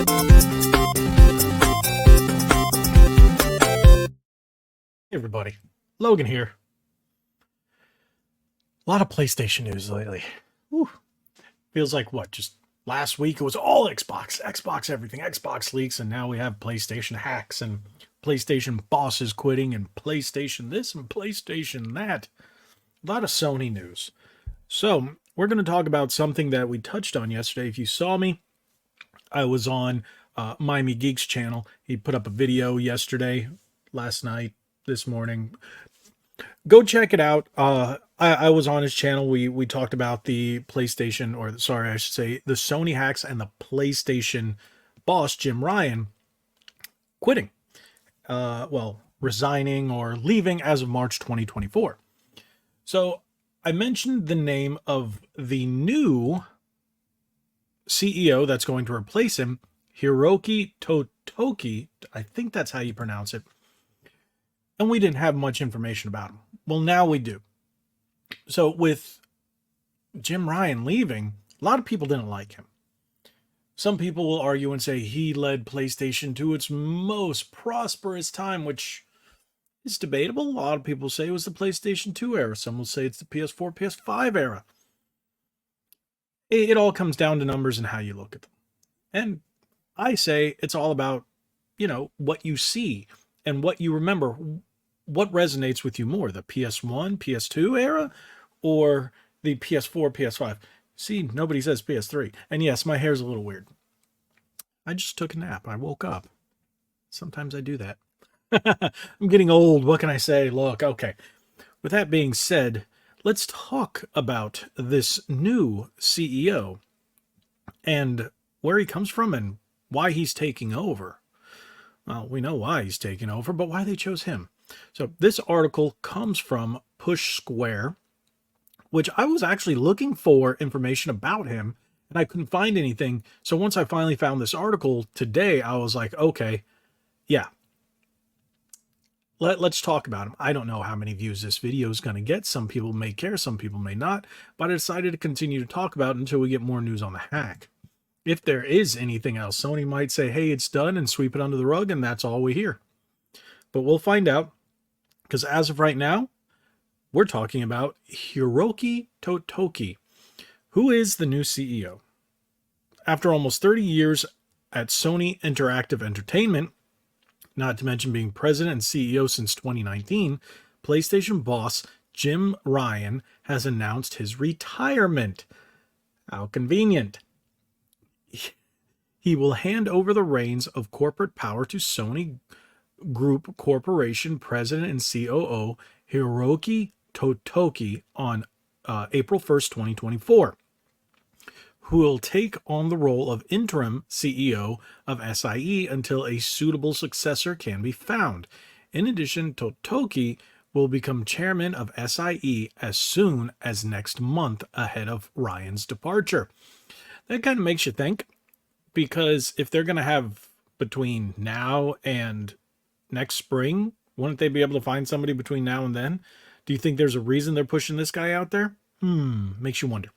Hey everybody, Logan here. A lot of PlayStation news lately. Whew. Feels like what? Just last week it was all Xbox, Xbox everything, Xbox leaks, and now we have PlayStation hacks and PlayStation bosses quitting and PlayStation this and PlayStation that. A lot of Sony news. So we're going to talk about something that we touched on yesterday. If you saw me, I was on Miami Geeks channel. He put up a video yesterday, last night, this morning. Go check it out. I was on his channel. We talked about the PlayStation, or sorry, I should say the Sony hacks and the PlayStation boss, Jim Ryan, quitting. Well, resigning or leaving as of March 2024. So I mentioned the name of the new CEO that's going to replace him, Hiroki Totoki. I think that's how you pronounce it. And we didn't have much information about him. Well, now we do. So with Jim Ryan leaving, a lot of people didn't like him. Some people will argue and say he led PlayStation to its most prosperous time, which is debatable. A lot of people say it was the PlayStation 2 era. Some will say it's the PS4, PS5 era. It all comes down to numbers and how you look at them. And I say it's all about, what you see and what you remember. What resonates with you more, the PS1, PS2 era, or the PS4, PS5? See, nobody says PS3. And yes, my hair's a little weird. I just took a nap. I woke up. Sometimes I do that. I'm getting old. What can I say? Look, okay. With that being said, let's talk about this new CEO and where he comes from and why he's taking over. Well, we know why he's taking over, but why they chose him. So this article comes from Push Square, which I was actually looking for information about him, and I couldn't find anything. So once I finally found this article today, I was like, okay, yeah, let's talk about him. I don't know how many views this video is going to get. Some people may care, some people may not, but I decided to continue to talk about it until we get more news on the hack. If there is anything else, Sony might say, hey, it's done, and sweep it under the rug, and that's all we hear. But we'll find out, because as of right now, we're talking about Hiroki Totoki, who is the new CEO. After almost 30 years at Sony Interactive Entertainment, not to mention being president and CEO since 2019, PlayStation boss Jim Ryan has announced his retirement. How convenient. He will hand over the reins of corporate power to Sony Group Corporation President and COO Hiroki Totoki on April 1st, 2024, who will take on the role of interim CEO of SIE until a suitable successor can be found. In addition, Totoki will become chairman of SIE as soon as next month ahead of Ryan's departure. That kind of makes you think, because if they're going to have between now and next spring, wouldn't they be able to find somebody between now and then? Do you think there's a reason they're pushing this guy out there? Makes you wonder.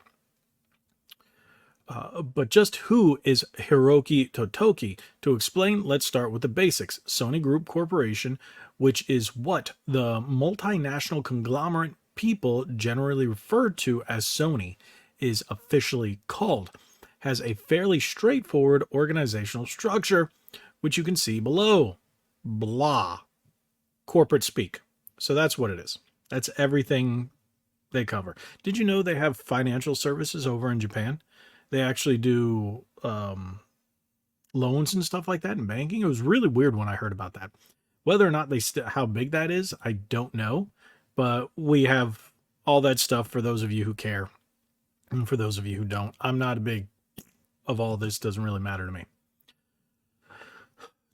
But just who is Hiroki Totoki? To explain, let's start with the basics. Sony Group Corporation, which is what the multinational conglomerate people generally refer to as Sony is officially called, has a fairly straightforward organizational structure, which you can see below. Blah. Corporate speak. So that's what it is. That's everything they cover. Did you know they have financial services over in Japan? They actually do loans and stuff like that in banking. It was really weird when I heard about that. Whether or not how big that is, I don't know. But we have all that stuff for those of you who care. And for those of you who don't, I'm not a big of all this. Doesn't really matter to me.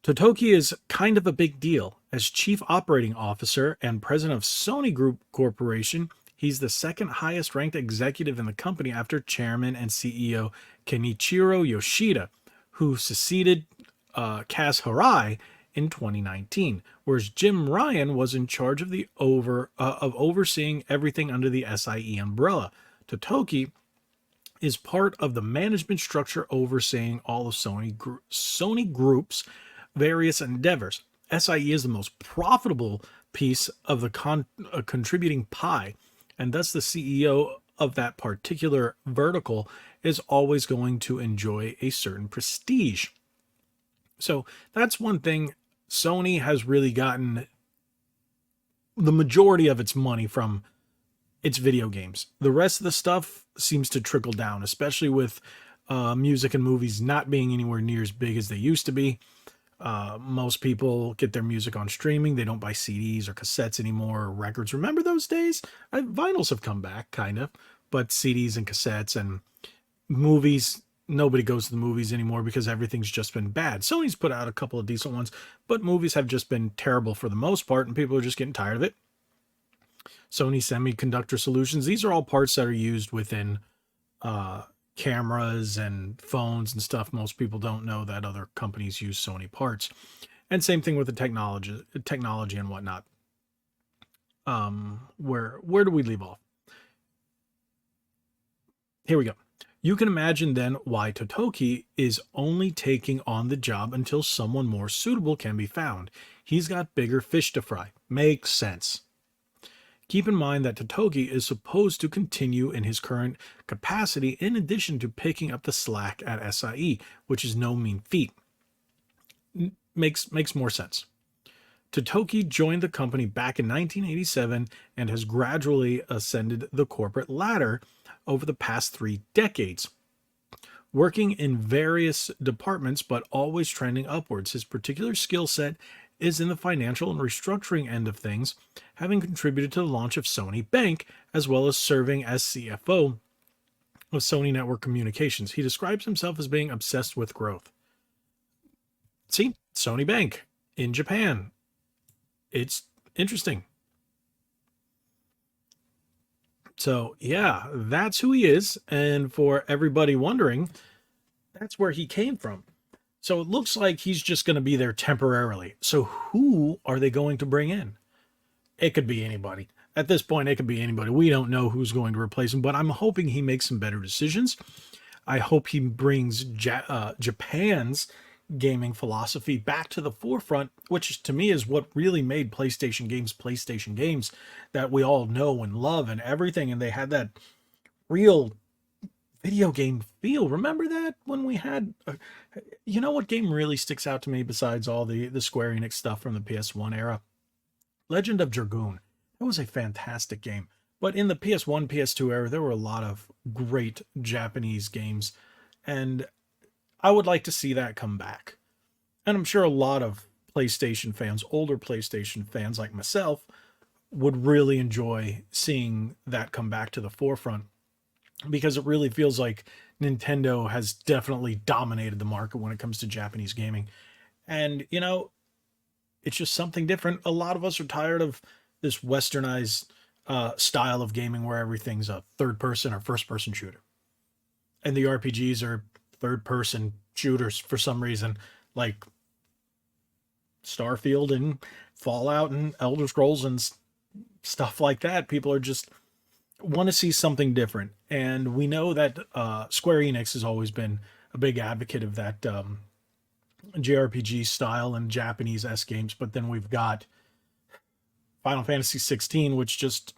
Totoki is kind of a big deal. As Chief Operating Officer and President of Sony Group Corporation, he's the second highest ranked executive in the company after Chairman and CEO Kenichiro Yoshida, who succeeded Kaz Hirai in 2019, whereas Jim Ryan was in charge of overseeing everything under the SIE umbrella. Totoki is part of the management structure overseeing all of Sony Group's various endeavors. SIE is the most profitable piece of the contributing pie, and thus the CEO of that particular vertical is always going to enjoy a certain prestige. So that's one thing. Sony has really gotten the majority of its money from its video games. The rest of the stuff seems to trickle down, especially with music and movies not being anywhere near as big as they used to be. Most people get their music on streaming. They don't buy CDs or cassettes anymore, or records. Remember those days? Vinyls have come back, kind of, but CDs and cassettes and movies, nobody goes to the movies anymore because everything's just been bad. Sony's put out a couple of decent ones, but movies have just been terrible for the most part, and people are just getting tired of it. Sony Semiconductor Solutions, these are all parts that are used within cameras and phones and stuff. Most people don't know that other companies use Sony parts. And same thing with the technology and whatnot. Where do we leave off? Here we go. You can imagine then why Totoki is only taking on the job until someone more suitable can be found. He's got bigger fish to fry. Makes sense. Keep in mind that Totoki is supposed to continue in his current capacity in addition to picking up the slack at SIE, which is no mean feat. Makes more sense. Totoki joined the company back in 1987 and has gradually ascended the corporate ladder over the past 3 decades, working in various departments but always trending upwards. His particular skill set is in the financial and restructuring end of things, having contributed to the launch of Sony Bank, as well as serving as CFO of Sony Network Communications. He describes himself as being obsessed with growth. See, Sony Bank in Japan. It's interesting. So, yeah, that's who he is. And for everybody wondering, that's where he came from. So it looks like he's just going to be there temporarily. So who are they going to bring in? It could be anybody. At this point, it could be anybody. We don't know who's going to replace him, but I'm hoping he makes some better decisions. I hope he brings Japan's gaming philosophy back to the forefront, which to me is what really made PlayStation games, that we all know and love and everything. And they had that real video game feel. Remember that when we had, you know what game really sticks out to me besides all the Square Enix stuff from the PS1 era? Legend of Dragoon. That was a fantastic game. But in the PS1, PS2 era, there were a lot of great Japanese games, and I would like to see that come back. And I'm sure a lot of PlayStation fans, older PlayStation fans like myself, would really enjoy seeing that come back to the forefront, because it really feels like Nintendo has definitely dominated the market when it comes to Japanese gaming. And, you know, it's just something different. A lot of us are tired of this westernized style of gaming where everything's a third-person or first-person shooter. And the RPGs are third-person shooters for some reason, like Starfield and Fallout and Elder Scrolls and stuff like that. People are just want to see something different. And we know that Square Enix has always been a big advocate of that JRPG style and Japanese-esque games. But then we've got Final Fantasy 16, which just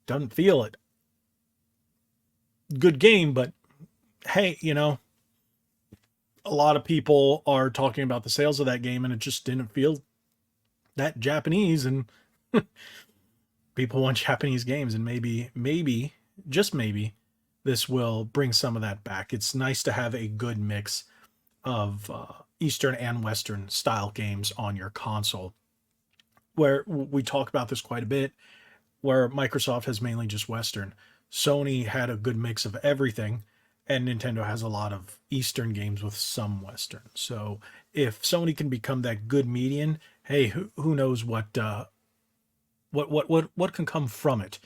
doesn't feel it. Good game, but hey, you know, a lot of people are talking about the sales of that game, and it just didn't feel that Japanese. And people want Japanese games, and maybe, just maybe, this will bring some of that back. It's nice to have a good mix of Eastern and Western style games on your console, where we talk about this quite a bit, where Microsoft has mainly just Western. Sony had a good mix of everything, and Nintendo has a lot of Eastern games with some Western. So if Sony can become that good median, hey, who knows what can come from it,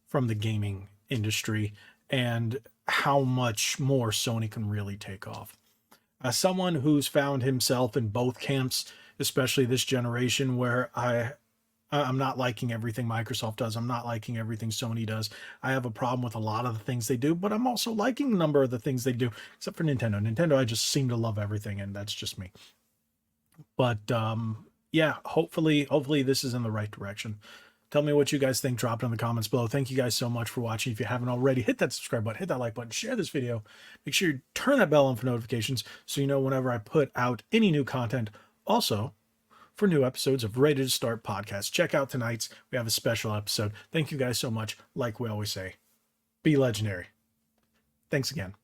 from the gaming industry, and how much more Sony can really take off. As someone who's found himself in both camps, especially this generation, where I'm not liking everything Microsoft does. I'm not liking everything Sony does. I have a problem with a lot of the things they do, but I'm also liking a number of the things they do, except for Nintendo. Nintendo, I just seem to love everything, and that's just me. But yeah, hopefully this is in the right direction. Tell me what you guys think. Drop it in the comments below. Thank you guys so much for watching. If you haven't already, hit that subscribe button, hit that like button, share this video. Make sure you turn that bell on for notifications so you know whenever I put out any new content. Also, for new episodes of Ready to Start podcast, check out tonight's. We have a special episode. Thank you guys so much. Like we always say, be legendary. Thanks again.